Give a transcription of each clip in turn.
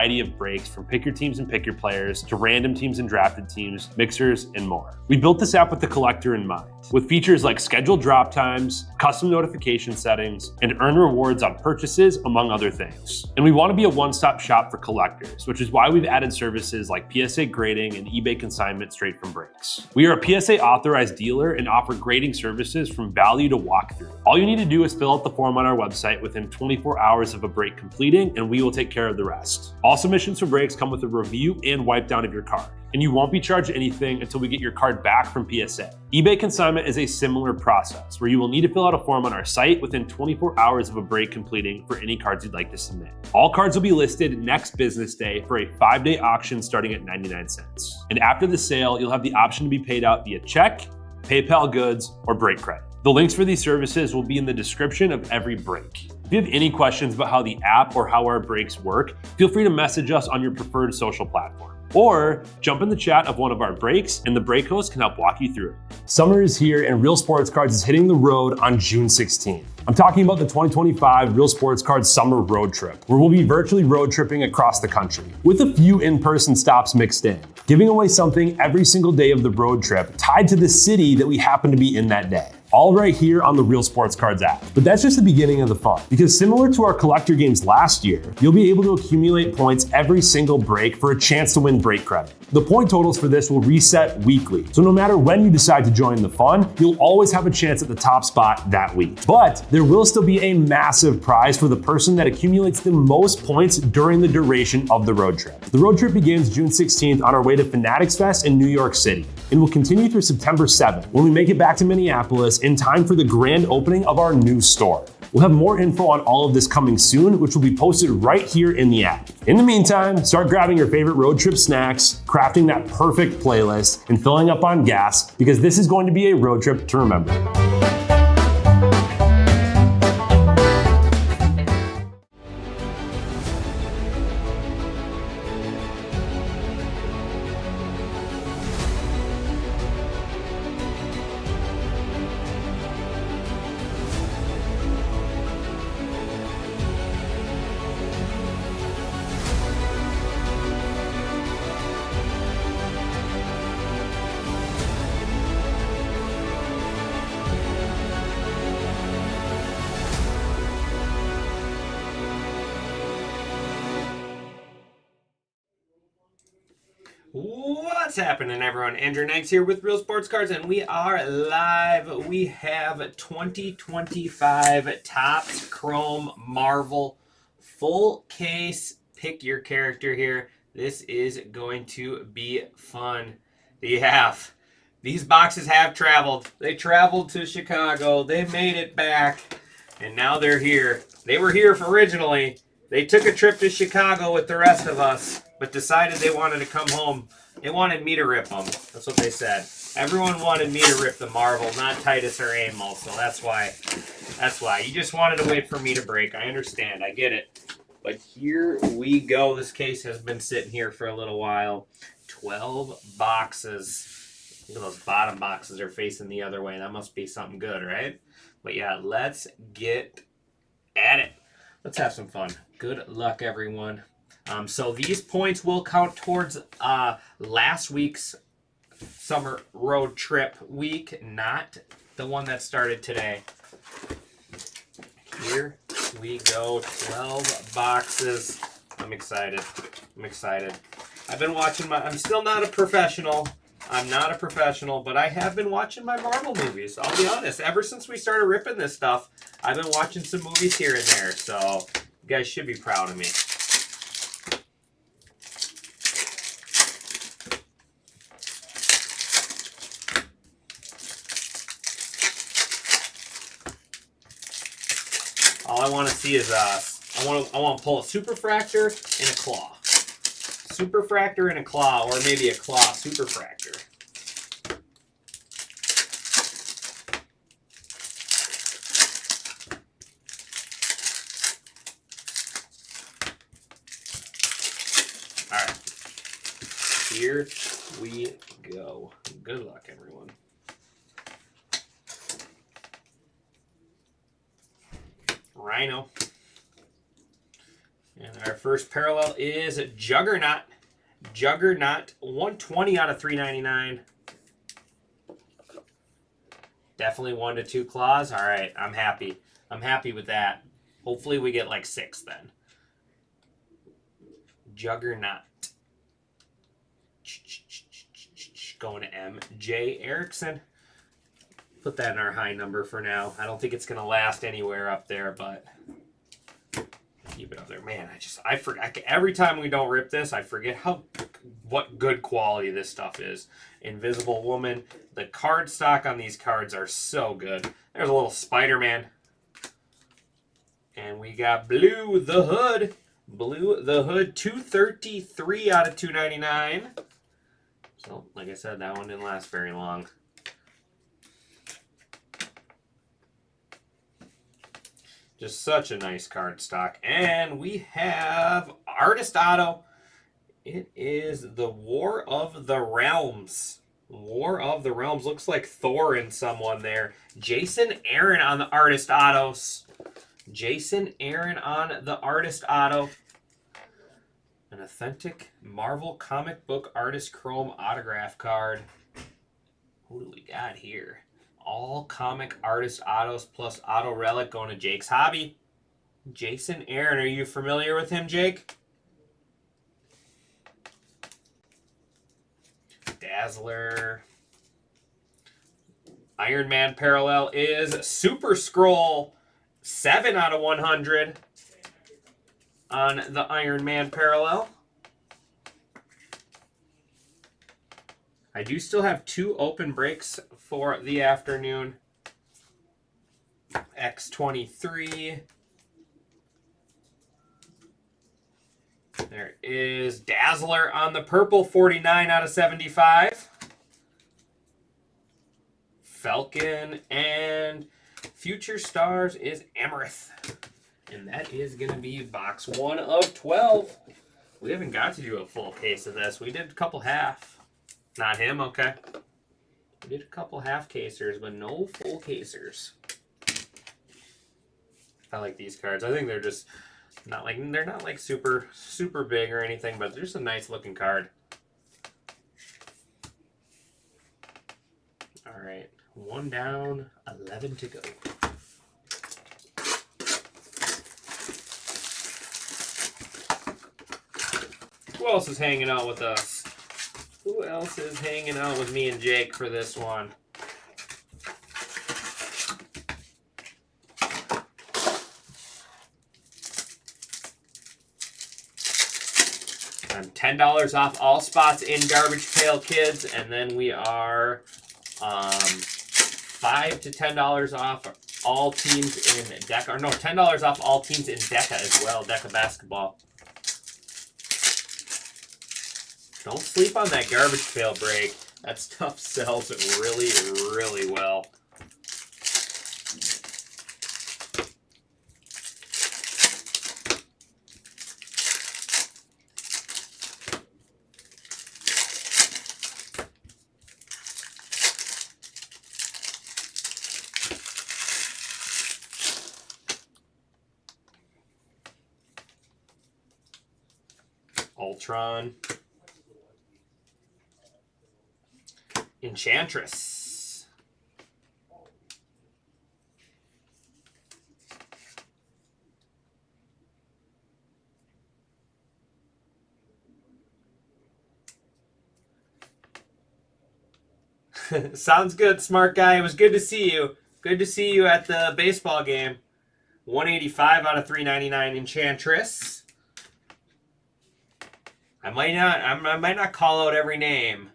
variety of breaks from pick your teams and pick your players to random teams and drafted teams, mixers, and more. We built this app with the collector in mind, with features like scheduled drop times, custom notification settings, and earn rewards on purchases, among other things. And we want to be a one-stop shop for collectors, which is why we've added services like PSA grading and eBay consignment straight from breaks. We are a PSA authorized dealer and offer grading services from value to walkthrough. All you need to do is fill out the form on our website within 24 hours of a break completing, and we will take care of the rest. All submissions for breaks come with a review and wipe down of your card, and you won't be charged anything until we get your card back from PSA. eBay consignment is a similar process where you will need to fill out a form on our site within 24 hours of a break completing for any cards you'd like to submit. All cards will be listed next business day for a 5-day auction starting at 99 cents. And after the sale, you'll have the option to be paid out via check, PayPal goods, or break credit. The links for these services will be in the description of every break. If you have any questions about how the app or how our breaks work, feel free to message us on your preferred social platform. Or jump in the chat of one of our breaks and the break host can help walk you through it. Summer is here and Real Sports Cards is hitting the road on June 16th. I'm talking about the 2025 Real Sports Cards Summer Road Trip, where we'll be virtually road tripping across the country, with a few in-person stops mixed in, giving away something every single day of the road trip tied to the city that we happen to be in that day. All right here on the Real Sports Cards app. But that's just the beginning of the fun, because similar to our collector games last year, you'll be able to accumulate points every single break for a chance to win break credit. The point totals for this will reset weekly, so no matter when you decide to join the fun, you'll always have a chance at the top spot that week. But there will still be a massive prize for the person that accumulates the most points during the duration of the road trip. The road trip begins June 16th on our way to Fanatics Fest in New York City, and will continue through September 7th when we make it back to Minneapolis in time for the grand opening of our new store. We'll have more info on all of this coming soon, which will be posted right here in the app. In the meantime, start grabbing your favorite road trip snacks, crafting that perfect playlist, and filling up on gas, because this is going to be a road trip to remember. What's happening, everyone? Andrew Nags here with Real Sports Cards, and we are live. We have 2025 Topps Chrome Marvel full case. Pick your character here. This is going to be fun. These boxes have traveled. They traveled to Chicago. They made it back, and now they're here. They were here originally. They took a trip to Chicago with the rest of us, but decided they wanted to come home. They wanted me to rip them. That's what they said. Everyone wanted me to rip the Marvel, not Titus or Amos. So that's why. You just wanted to wait for me to break. I understand. I get it. But here we go. This case has been sitting here for a little while. 12 boxes. Look at those bottom boxes. They're facing the other way. That must be something good, right? But yeah, let's get at it. Let's have some fun. Good luck, everyone. So these points will count towards last week's summer road trip week, not the one that started today. Here we go, 12 boxes. I'm excited. I've been watching I'm still not a professional. I'm not a professional, but I have been watching my Marvel movies. I'll be honest. Ever since we started ripping this stuff, I've been watching some movies here and there. So you guys should be proud of me. All I want to see is I want to pull a Superfractor and a Claw. Superfractor and a Claw, or maybe a Claw Superfractor. All right. Here we go. Good luck, everyone. Rhino. And our first parallel is Juggernaut. Juggernaut, 120 out of 399. Definitely 1 to 2 claws. All right, I'm happy. I'm happy with that. Hopefully we get like 6 then. Juggernaut. Going to MJ Erickson. Put that in our high number for now. I don't think it's going to last anywhere up there, but keep it up there. Man, I forget. Every time we don't rip this, I forget what good quality this stuff is. Invisible Woman. The card stock on these cards are so good. There's a little Spider-Man. And we got Blue the Hood. Blue the Hood, 233 out of 299. So, like I said, that one didn't last very long. Just such a nice card stock. And we have Artist Auto. It is the War of the Realms. War of the Realms. Looks like Thor in someone there. Jason Aaron on the Artist Autos. Jason Aaron on the Artist Auto. An authentic Marvel comic book artist chrome autograph card. Who do we got here? All comic artist autos plus auto relic going to Jake's Hobby. Jason Aaron, are you familiar with him, Jake? Dazzler. Iron Man parallel is Super Scroll. 7 out of 100 on the Iron Man parallel. I do still have 2 open breaks for the afternoon. X23. There is Dazzler on the purple, 49 out of 75. Falcon and Future Stars is Amarith. And that is going to be box 1 of 12. We haven't got to do a full case of this. We did a couple half. Not him, okay. We did a couple half casers, but no full casers. I like these cards. I think they're just not like super big or anything, but they're just a nice looking card. All right, 1 down, 11 to go. Who else is hanging out with us? Who else is hanging out with me and Jake for this one? I'm $10 off all spots in Garbage Pail Kids, and then we are $5 to $10 off all teams in DECA. Or no, $10 off all teams in DECA as well, DECA basketball. Don't sleep on that Garbage Pail break. That stuff sells really, really well. Ultron. Enchantress. Sounds good, smart guy. It was good to see you. Good to see you at the baseball game. 185 out of 399 Enchantress. I might not call out every name.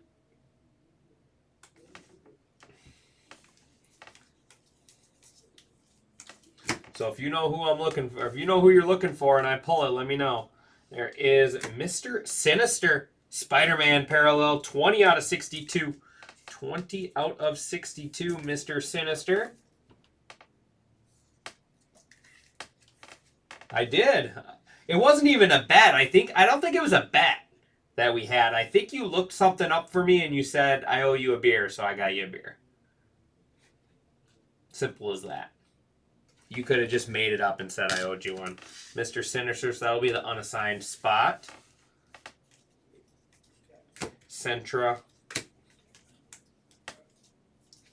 So if you know who I'm looking for, if you know who you're looking for and I pull it, let me know. There is Mr. Sinister, Spider-Man parallel, 20 out of 62. 20 out of 62, Mr. Sinister. I did. It wasn't even a bet. I don't think it was a bet that we had. I think you looked something up for me and you said, I owe you a beer, so I got you a beer. Simple as that. You could have just made it up and said I owed you one. Mr. Sinister, so that'll be the unassigned spot. Sentra.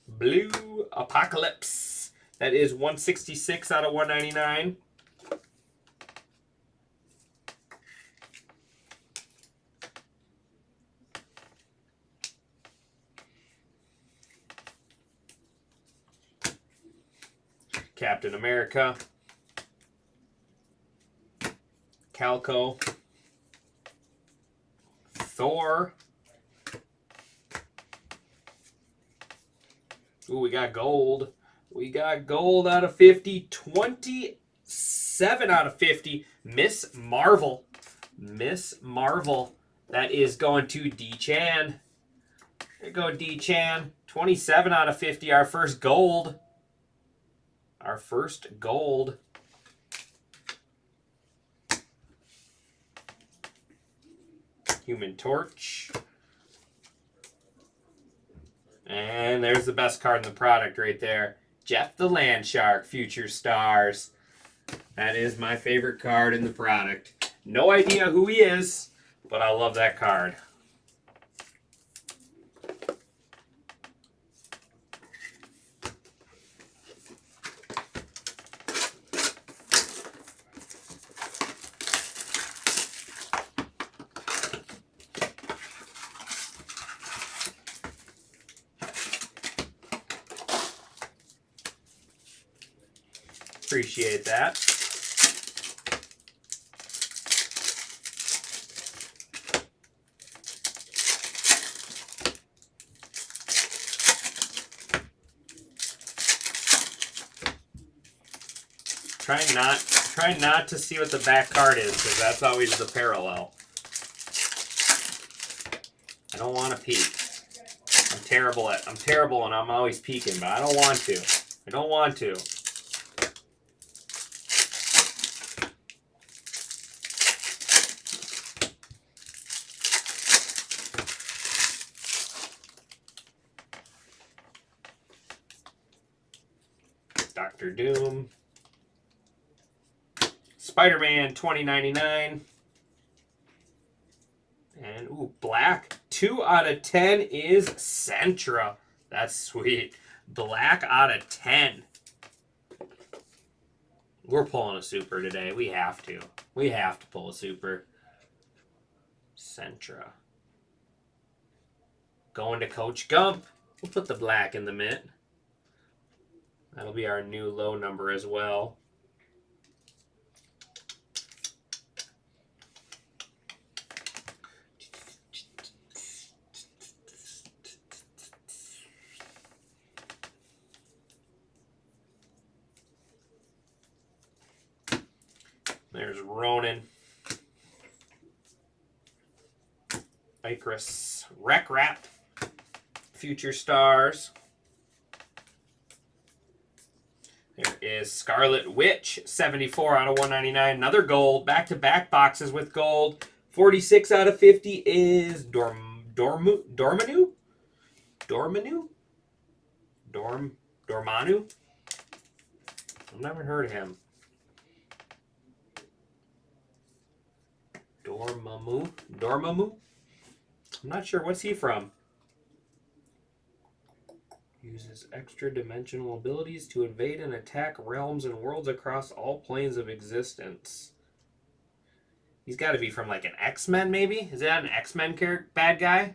Blue Apocalypse. That is 166 out of 199. Captain America. Calco. Thor. Ooh, we got gold. We got gold out of 50. 27 out of 50. Miss Marvel. Miss Marvel. That is going to D-Chan. There you go, D-Chan. 27 out of 50. Our first gold. Our first gold. Human Torch. And there's the best card in the product right there. Jeff the Landshark, Future Stars. That is my favorite card in the product. No idea who he is, but I love that card. Appreciate that. Try not to see what the back card is, because that's always the parallel. I don't want to peek. I'm terrible and I'm always peeking, but I don't want to. I don't want to. Doctor Doom. Spider-Man 2099. And, ooh, black. 2 out of 10 is Sentra. That's sweet. Black out of 10. We're pulling a super today. We have to. We have to pull a super. Sentra. Going to Coach Gump. We'll put the black in the mitt. That'll be our new low number as well. There's Ronan. Icarus. Wreck Wrap. Future Stars. There is Scarlet Witch, 74 out of 199. Another gold. Back-to-back boxes with gold. 46 out of 50 is Dormammu? I've never heard of him. Dormammu? I'm not sure. What's he from? Uses extra dimensional abilities to invade and attack realms and worlds across all planes of existence. He's got to be from like an X-Men, maybe? Is that an X-Men bad guy?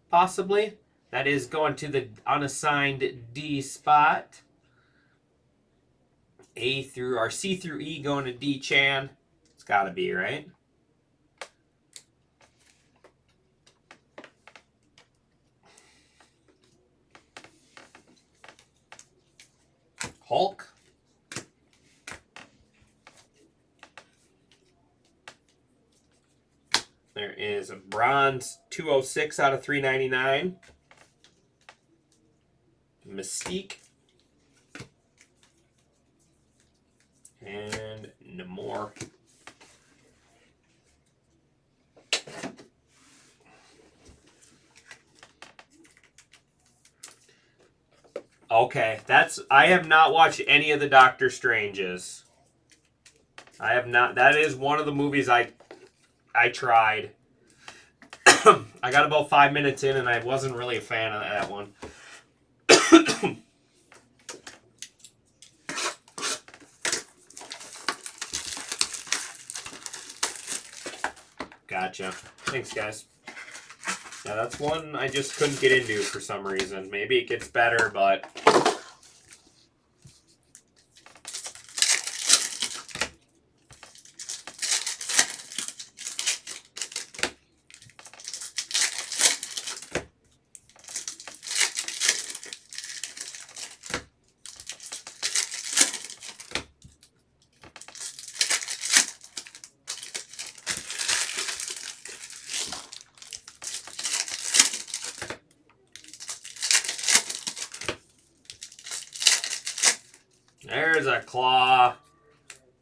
Possibly. That is going to the unassigned D spot. A through, or C through E going to D-Chan. It's got to be, right? Hulk. There is a bronze 206 out of 399. Mystique. And Namor. Okay, I have not watched any of the Doctor Stranges. I have not. That is one of the movies I tried. I got about 5 minutes in and I wasn't really a fan of that one. Gotcha. Thanks, guys. Yeah, that's one I just couldn't get into for some reason. Maybe it gets better, but... There's a claw.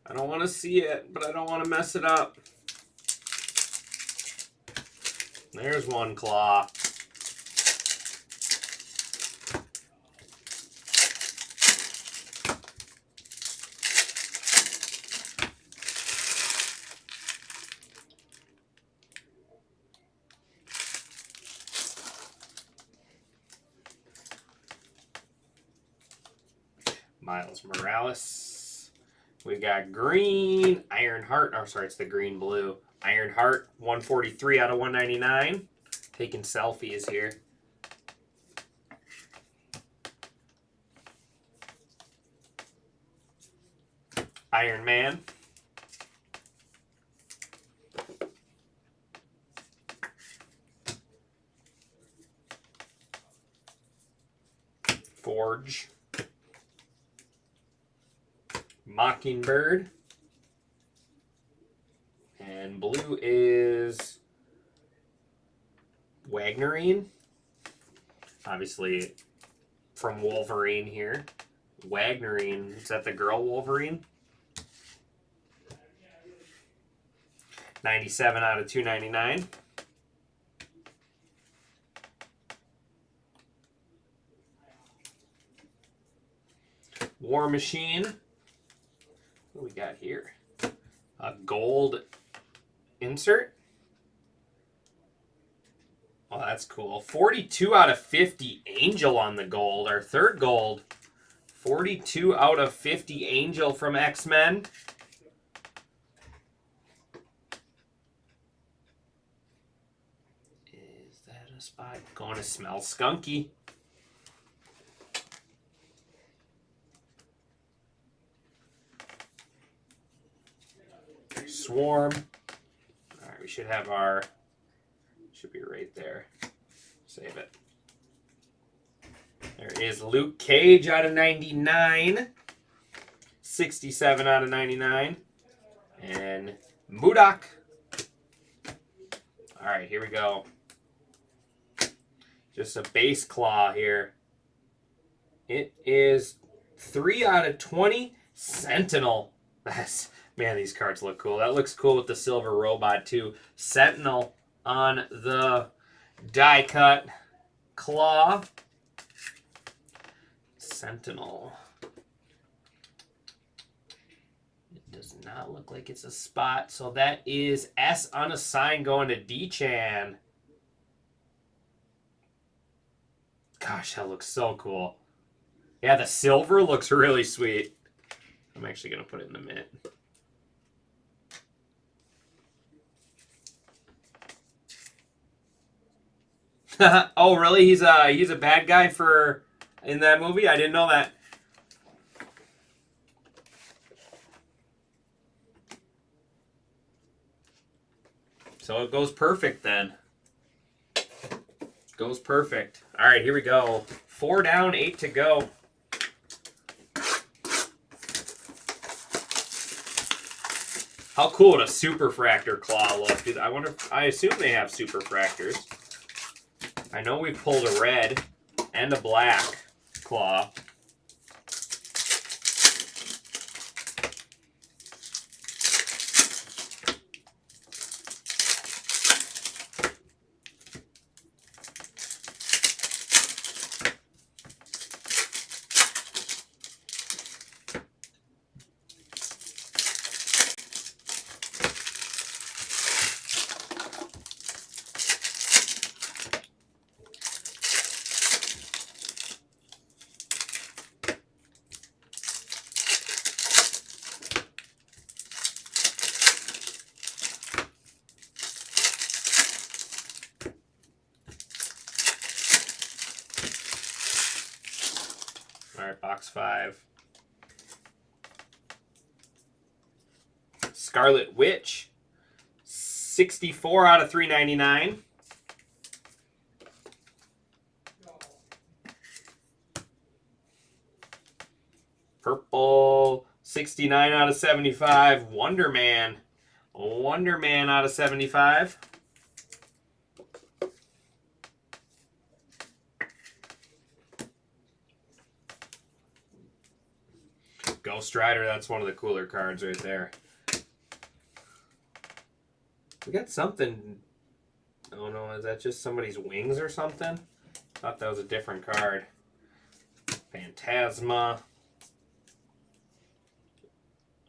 I don't want to see it, but I don't want to mess it up. There's one claw. Miles Morales. We got green, Ironheart. Oh, sorry, it's the green-blue. Ironheart, 143 out of 199. Taking selfies here. Iron Man. Forge. Mockingbird. And blue is Wagnerine. Obviously from Wolverine here. Wagnerine. Is that the girl Wolverine? 97 out of 299. War Machine. What do we got here? A gold insert. Oh, that's cool. 42 out of 50 Angel on the gold. Our third gold. 42 out of 50 Angel from X-Men. Is that a spot? Going to smell skunky. Swarm. All right, we should have our... Should be right there. Save it. There is Luke Cage out of 99. 67 out of 99. And Mudok. All right, here we go. Just a base claw here. It is 3 out of 20. Sentinel. Man, these cards look cool. That looks cool with the silver robot, too. Sentinel on the die cut claw. Sentinel. It does not look like it's a spot. So that is S unassigned going to D-Chan. Gosh, that looks so cool. Yeah, the silver looks really sweet. I'm actually going to put it in the mint. Oh, really? He's a bad guy for in that movie? I didn't know that. So it goes perfect then. Goes perfect. All right, here we go. 4 down, 8 to go. How cool would a Superfractor claw look? Dude, I wonder I assume they have Superfractors. I know we pulled a red and a black claw. All right, box 5. Scarlet Witch, 64 out of 399. Purple, 69 out of 75. Wonder Man. Wonder Man out of 75. Ghost Rider, that's one of the cooler cards right there. We got something. Oh no, is that just somebody's wings or something? Thought that was a different card. Phantasma.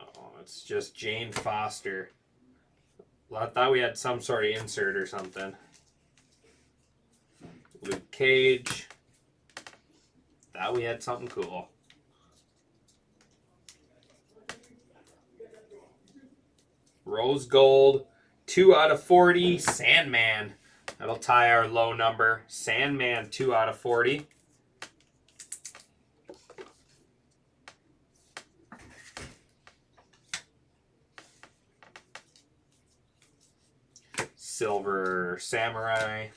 Oh, it's just Jane Foster. Well, I thought we had some sort of insert or something. Luke Cage. Thought we had something cool. Rose Gold, 2 out of 40. Sandman. That'll tie our low number. Sandman, 2 out of 40. Silver Samurai.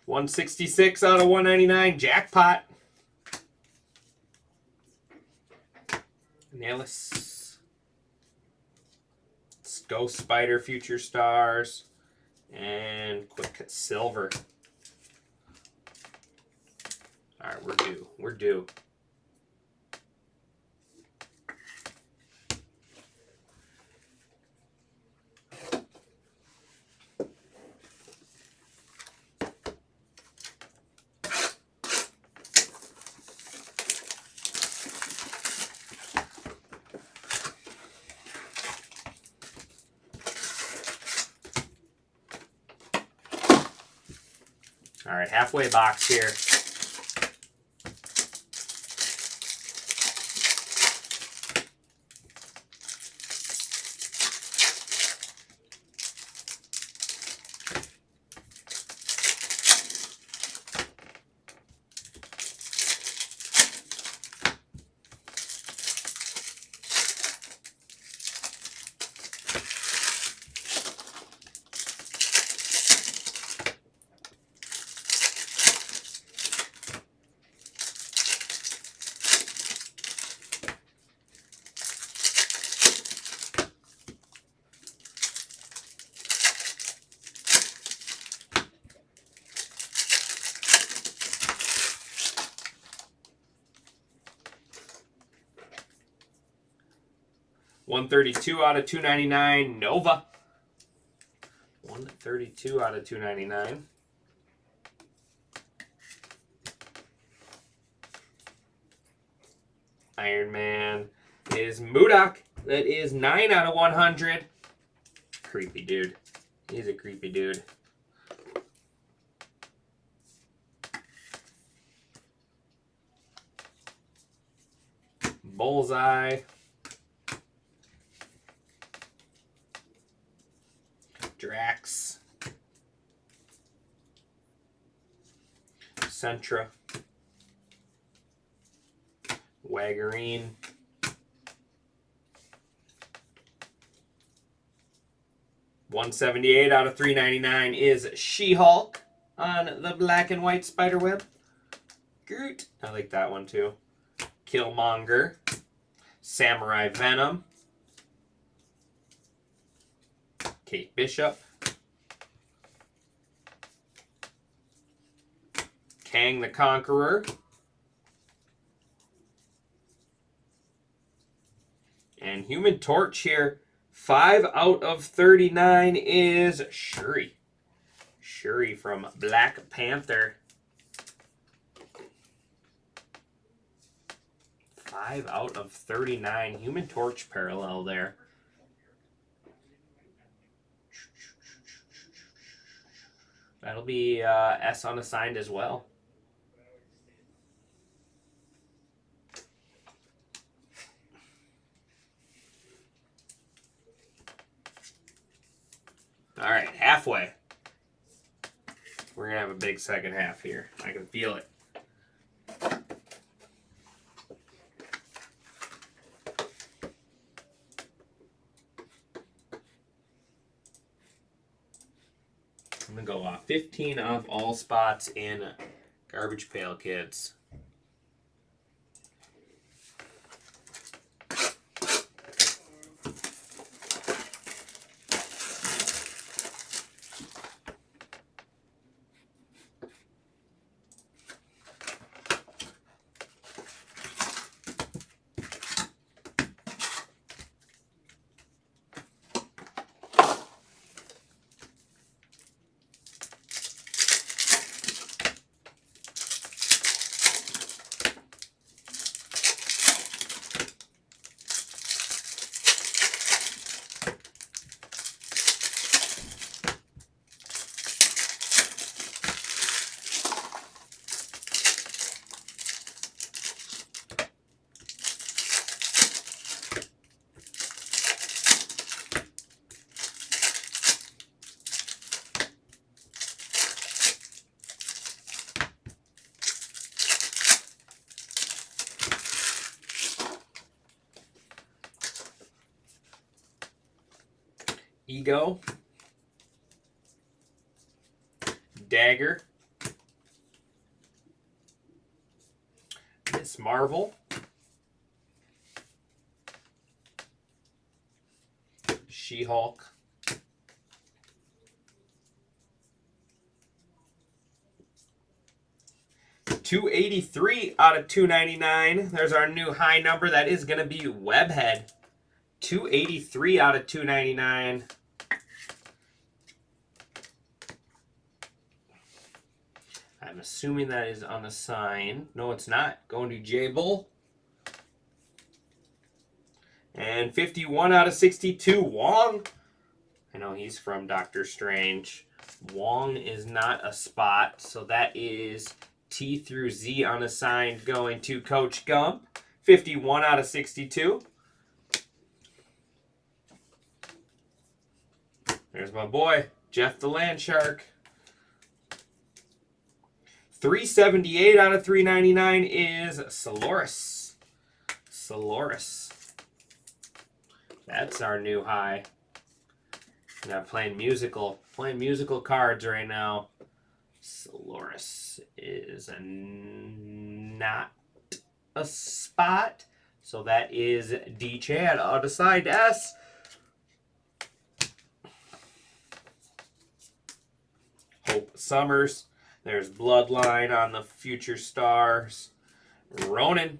166 out of 199. Jackpot. Nihilus. Ghost Spider Future Stars. And Quicksilver. Alright, we're due. We're due. All right, halfway box here. $132 out of $299. Nova. $132 out of $299. Iron Man is Mudak. That is 9 out of 100. Creepy dude. He's a creepy dude. Bullseye. Drax. Sentra. Waggerine. $178 out of $399 is She-Hulk on the black and white spiderweb. Groot. I like that one too. Killmonger. Samurai Venom. Kate Bishop. Kang the Conqueror. And Human Torch here. 5 out of 39 is Shuri. Shuri from Black Panther. 5 out of 39. Human Torch parallel there. That'll be S unassigned as well. All right, halfway. We're going to have a big second half here. I can feel it. I'm going to go 15 off all spots in Garbage Pail Kids. Ego, Dagger, Miss Marvel, She-Hulk, $283 out of $299. There's our new high number. That is going to be Webhead. $283 out of $299. I'm assuming that is on the sign. No, it's not. Going to J-Bull. And 51 out of 62, Wong. I know he's from Doctor Strange. Wong is not a spot, so that is T through Z on a sign going to Coach Gump. 51 out of 62. There's my boy, Jeff the Land Shark. 378 out of 399 is Soloris. Soloris. That's our new high. Now playing musical cards right now. Soloris is not a spot. So that is D Chad on the side S. Hope Summers. There's Bloodline on the Future Stars. Ronan.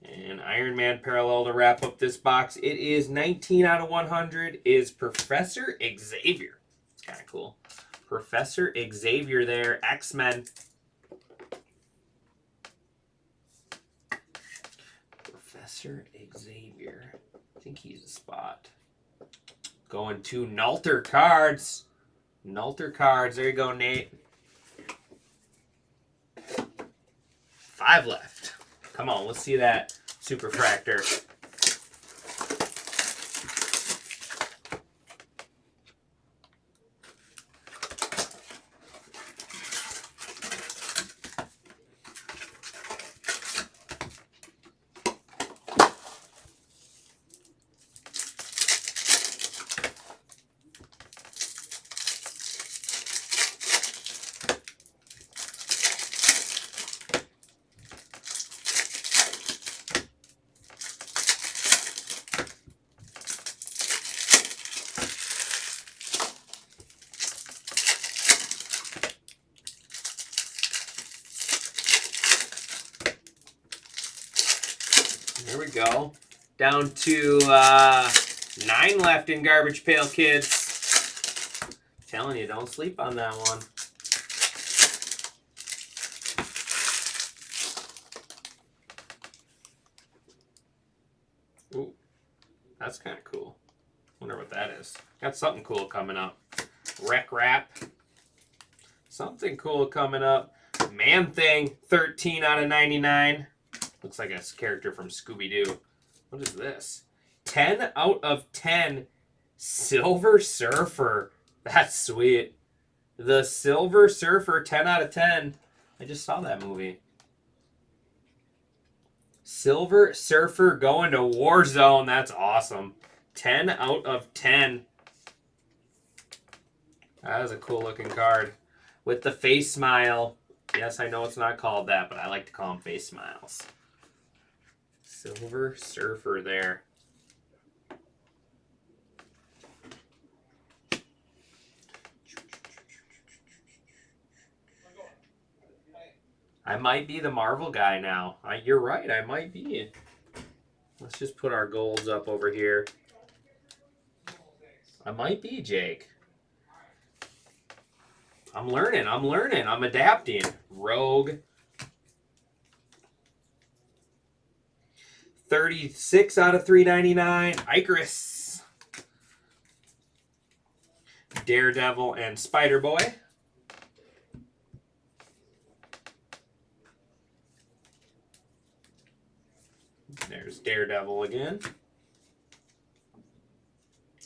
And Iron Man parallel to wrap up this box. It is 19 out of 100 is Professor Xavier. It's kind of cool. Professor Xavier there. X-Men. Professor Xavier. I think he's a spot. Going to Nalter Cards. Nalter Cards. There you go, Nate. 5 left. Come on, let's see that Superfractor. There we go. Down to 9 left in Garbage Pail Kids. Telling you, don't sleep on that one. Ooh, that's kind of cool. Wonder what that is. Got something cool coming up. Wreck Wrap. Something cool coming up. Man-Thing, 13 out of 99. Looks like a character from Scooby-Doo. What is this? 10 out of 10. Silver Surfer. That's sweet. The Silver Surfer, 10 out of 10. I just saw that movie. Silver Surfer going to Warzone. That's awesome. 10 out of 10. That is a cool looking card. With the face smile. Yes, I know it's not called that, but I like to call them face smiles. Silver Surfer there. I might be the Marvel guy now. You're right, I might be. Let's just put our golds up over here. I might be, Jake. I'm learning, I'm adapting. Rogue. 36 out of 399. Icarus. Daredevil and Spider-Boy. There's Daredevil again.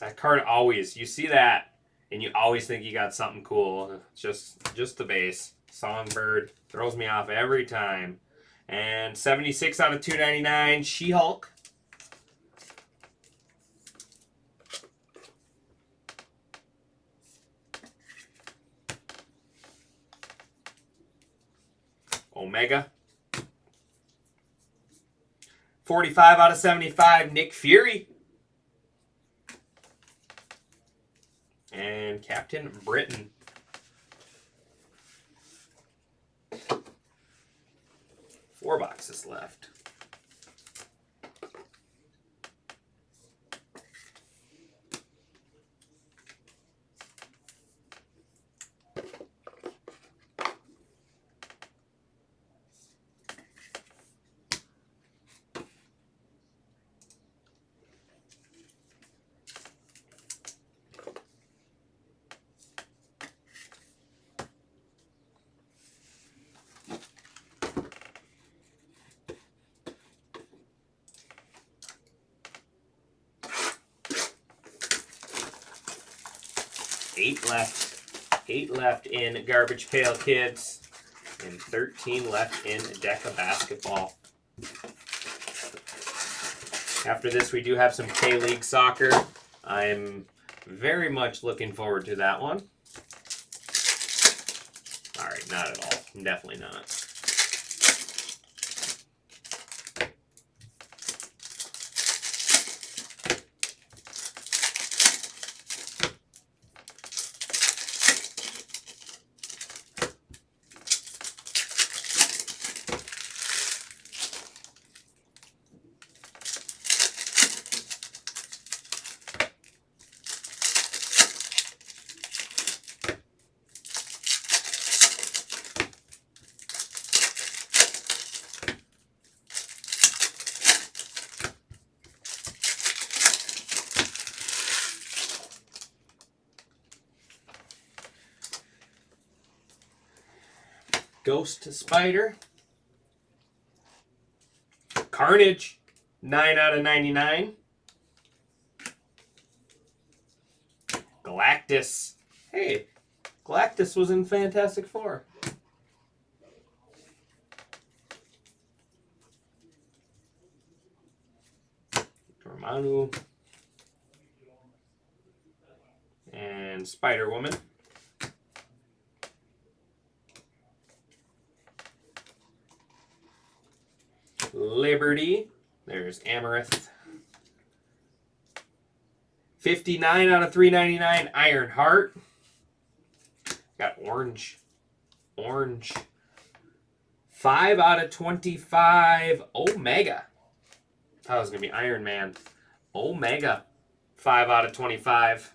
That card always, you see that, and you always think you got something cool. Just the base. Songbird throws me off every time. And 76 out of 299, She-Hulk. Omega. 45 out of 75, Nick Fury. And Captain Britain. Four boxes left. Eight left in Garbage Pail Kids, and 13 left in Deca Basketball. After this, we do have some K-League Soccer. I'm very much looking forward to that one. All right, not at all. Definitely not. Ghost Spider. Carnage, 9 out of 99. Galactus. Hey, Galactus was in Fantastic Four. Dormammu. And Spider-Woman. Liberty. There's Amarith. 59 out of 399, Ironheart. Got orange. Orange. 5 out of 25, Omega. Thought it was going to be Iron Man. Omega. 5 out of 25.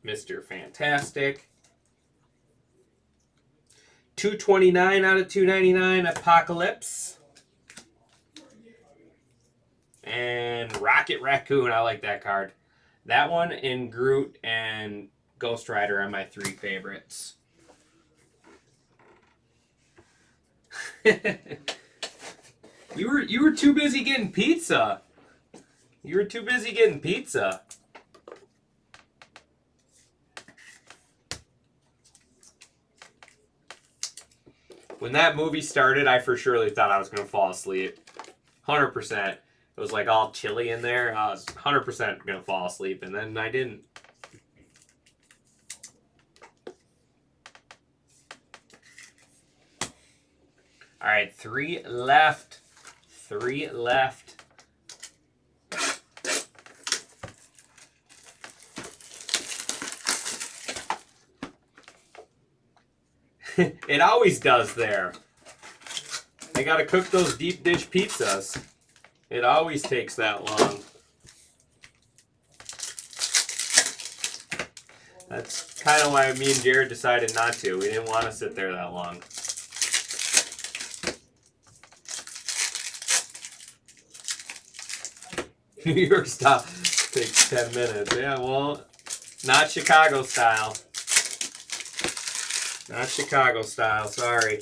Mr. Fantastic. 229 out of 299, Apocalypse. And Rocket Raccoon, I like that card. That one and Groot and Ghost Rider are my 3 favorites. You were too busy getting pizza. You were too busy getting pizza. When that movie started, I for surely thought I was going to fall asleep. 100%. It was like all chilly in there. I was 100% going to fall asleep, and then I didn't. All right, 3 left. 3 left. It always does there. I gotta cook those deep dish pizzas. It always takes that long. That's kind of why me and Jared decided not to. We didn't want to sit there that long. New York style takes 10 minutes. Yeah, well, not Chicago style. Not Chicago style, sorry.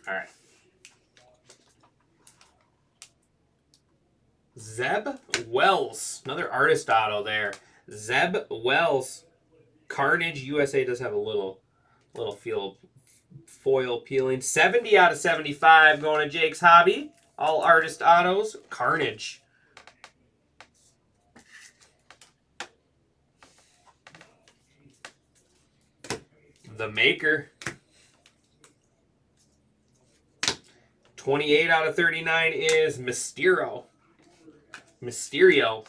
All right. Zeb Wells, another artist auto there. Zeb Wells, Carnage USA does have a little feel foil peeling. 70 out of 75 going to Jake's Hobby. All artist autos. Carnage. The Maker. 28 out of 39 is Mysterio. Mysterio.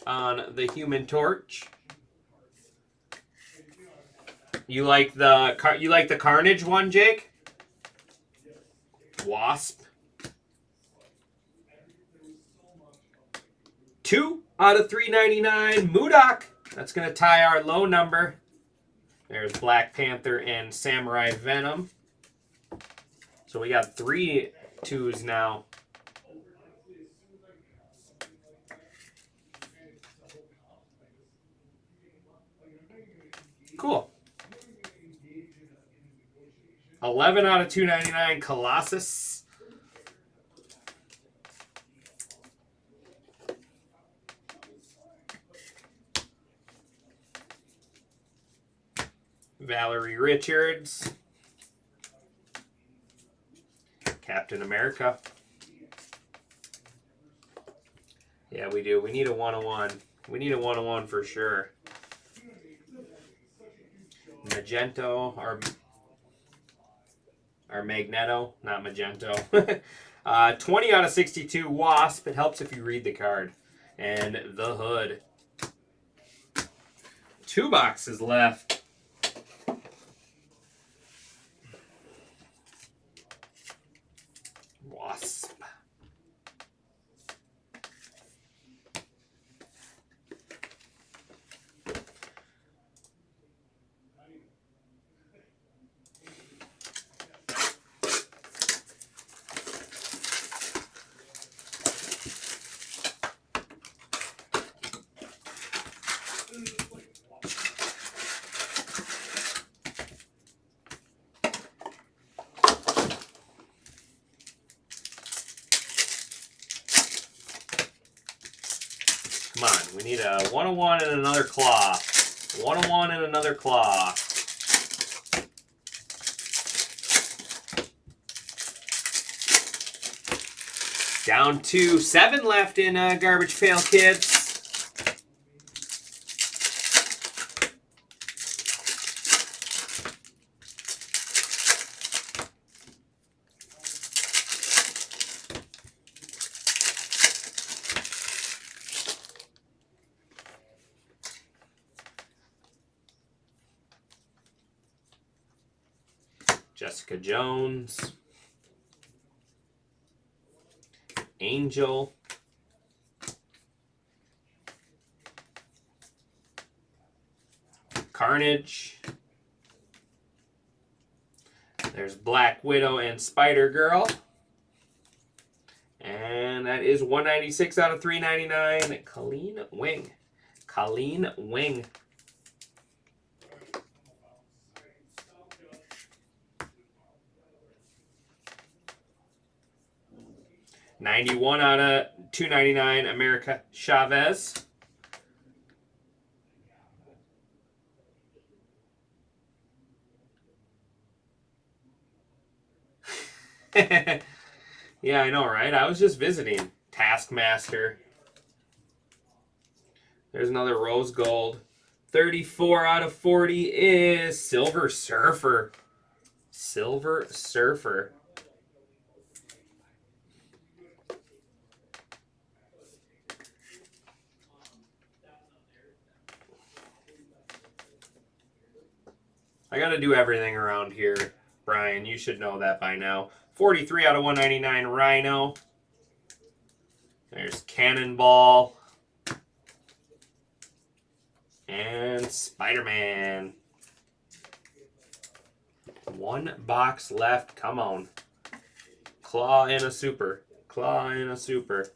On the Human Torch. You like the Carnage one, Jake? Wasp. 2 out of 399, MODOK. That's going to tie our low number. There's Black Panther and Samurai Venom. So we got 3 2s now. Cool. 11 out of 299, Colossus. Valerie Richards. Captain America. Yeah, we do. We need a 101. We need a 101 for sure. Magento, or Magneto, not Magento. 20 out of 62, Wasp. It helps if you read the card. And the Hood. 2 boxes left. Wasp. Come on, we need a 101 and another claw. 101 and another claw. Down to 7 left in Garbage Pail Kids. Jessica Jones. Angel. Carnage. There's Black Widow and Spider-Girl. And that is 196 out of 399. Colleen Wing. Colleen Wing. $91 out of 299. America Chavez. Yeah, I know, right? I was just visiting. Taskmaster. There's another rose gold. 34 out of 40 is Silver Surfer. Silver Surfer. I got to do everything around here, Brian. You should know that by now. 43 out of 199, Rhino. There's Cannonball. And Spider-Man. One box left. Come on. Claw in a super. Claw in a super.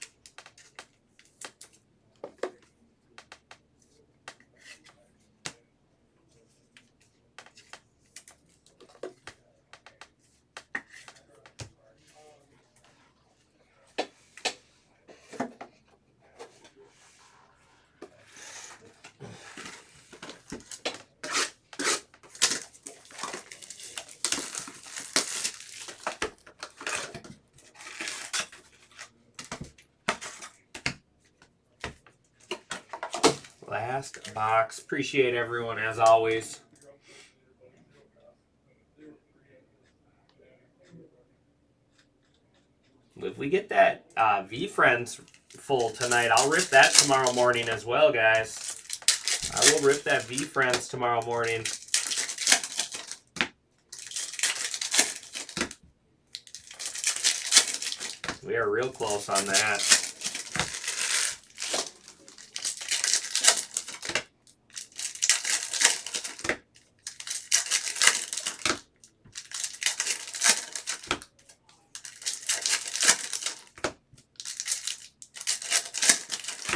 Last box. Appreciate everyone as always. If we get that V-Friends full tonight, I'll rip that tomorrow morning as well, guys. I will rip that V-Friends tomorrow morning. We are real close on that.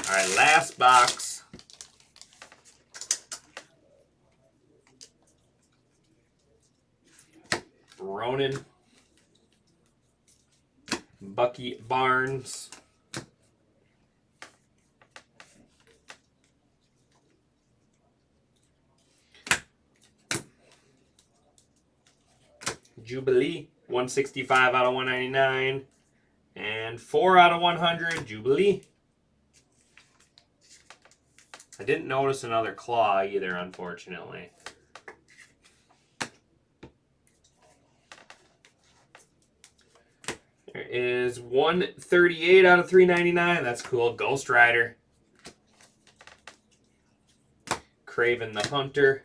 All right, last box. Ronan. Bucky Barnes. Jubilee. 165 out of 199. And 4 out of 100. Jubilee. I didn't notice another claw either, unfortunately. There is 138 out of 399. That's cool. Ghost Rider. Kraven the Hunter.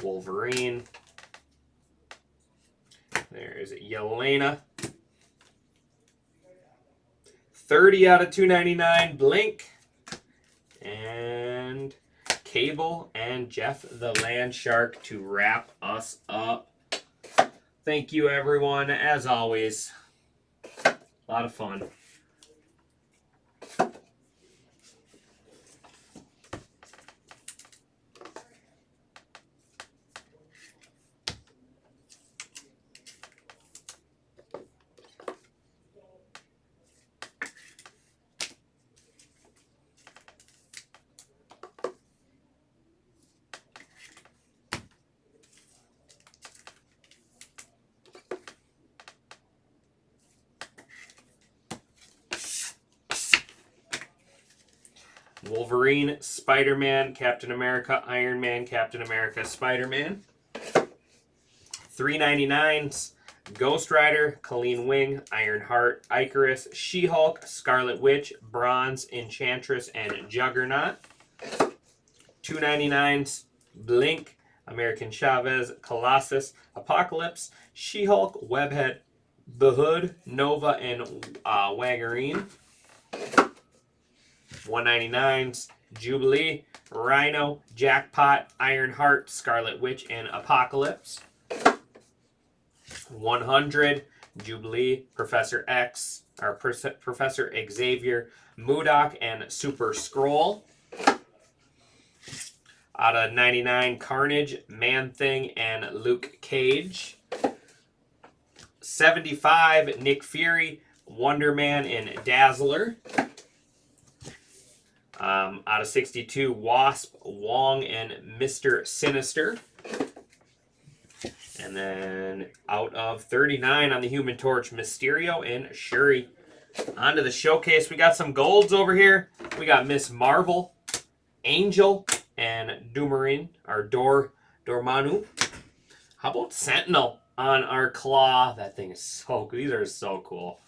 Wolverine. There's Yelena. 30 out of 299, Blink. And Cable and Jeff the Land Shark to wrap us up. Thank you, everyone, as always. A lot of fun. Wolverine, Spider-Man, Captain America, Iron Man, Captain America, Spider-Man. 399s, Ghost Rider, Colleen Wing, Ironheart, Icarus, She-Hulk, Scarlet Witch, Bronze, Enchantress, and Juggernaut. 299s, Blink, American Chavez, Colossus, Apocalypse, She-Hulk, Webhead, The Hood, Nova, and Waggerine. 199s, Jubilee, Rhino, Jackpot, Ironheart, Scarlet Witch, and Apocalypse. 100, Jubilee, Professor X, or Professor Xavier, MODOK, and Super Scroll. Out of 99, Carnage, Man-Thing, and Luke Cage. 75, Nick Fury, Wonder Man, and Dazzler. Out of 62, Wasp, Wong, and Mr. Sinister. And then out of 39 on the Human Torch, Mysterio and Shuri. On to the showcase. We got some golds over here. We got Miss Marvel, Angel, and Dormammu. How about Sentinel on our Claw? That thing is so good. These are so cool.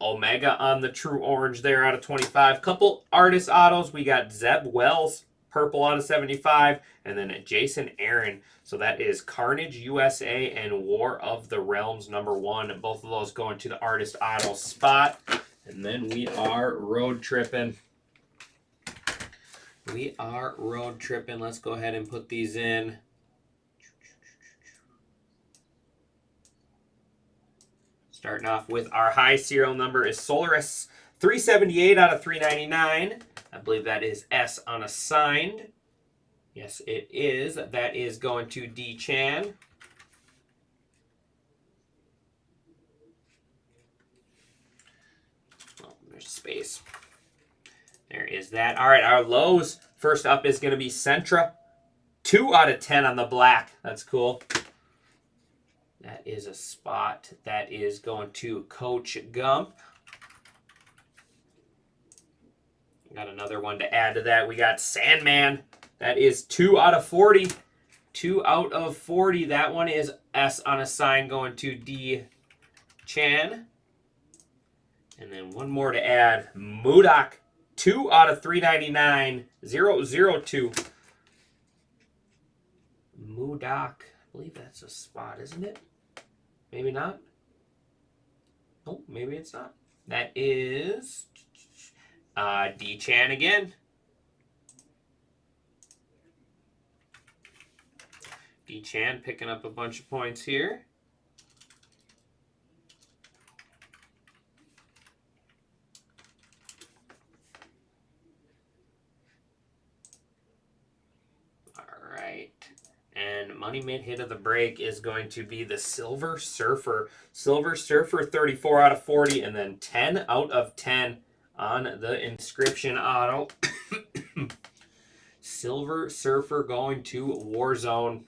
Omega on the True Orange there out of 25. Couple artist autos. We got Zeb Wells, purple out of 75. And then Jason Aaron. So that is Carnage USA and War of the Realms #1. Both of those going to the artist auto spot. And then we are road tripping. Let's go ahead and put these in. Starting off with our high serial number is Solaris 378 out of 399. I believe that is S unassigned. Yes, it is. That is going to D Chan. Oh, there's space. There is that. All right, our lows. First up is going to be Sentra. 2 out of 10 on the black. That's cool. That is a spot. That is going to Coach Gump. Got another one to add to that. We got Sandman. That is 2 out of 40. 2 out of 40. That one is S unassigned going to D Chan. And then one more to add. MODOK. 2 out of 399. 002. MODOK. I believe that's a spot, isn't it? Maybe not. Oh, maybe it's not. That is D Chan again. D Chan picking up a bunch of points here. All right. And money mid hit of the break is going to be the Silver Surfer. Silver Surfer 34 out of 40 and then 10 out of 10 on the inscription auto. Silver Surfer going to Warzone.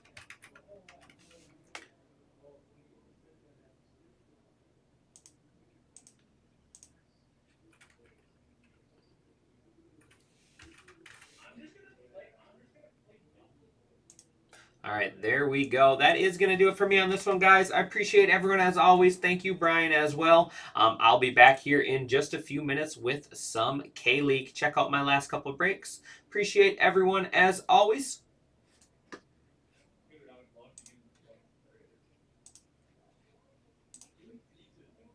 All right, there we go. That is going to do it for me on this one, guys. I appreciate everyone as always. Thank you, Brian, as well. I'll be back here in just a few minutes with some K-League. Check out my last couple of breaks. Appreciate everyone as always.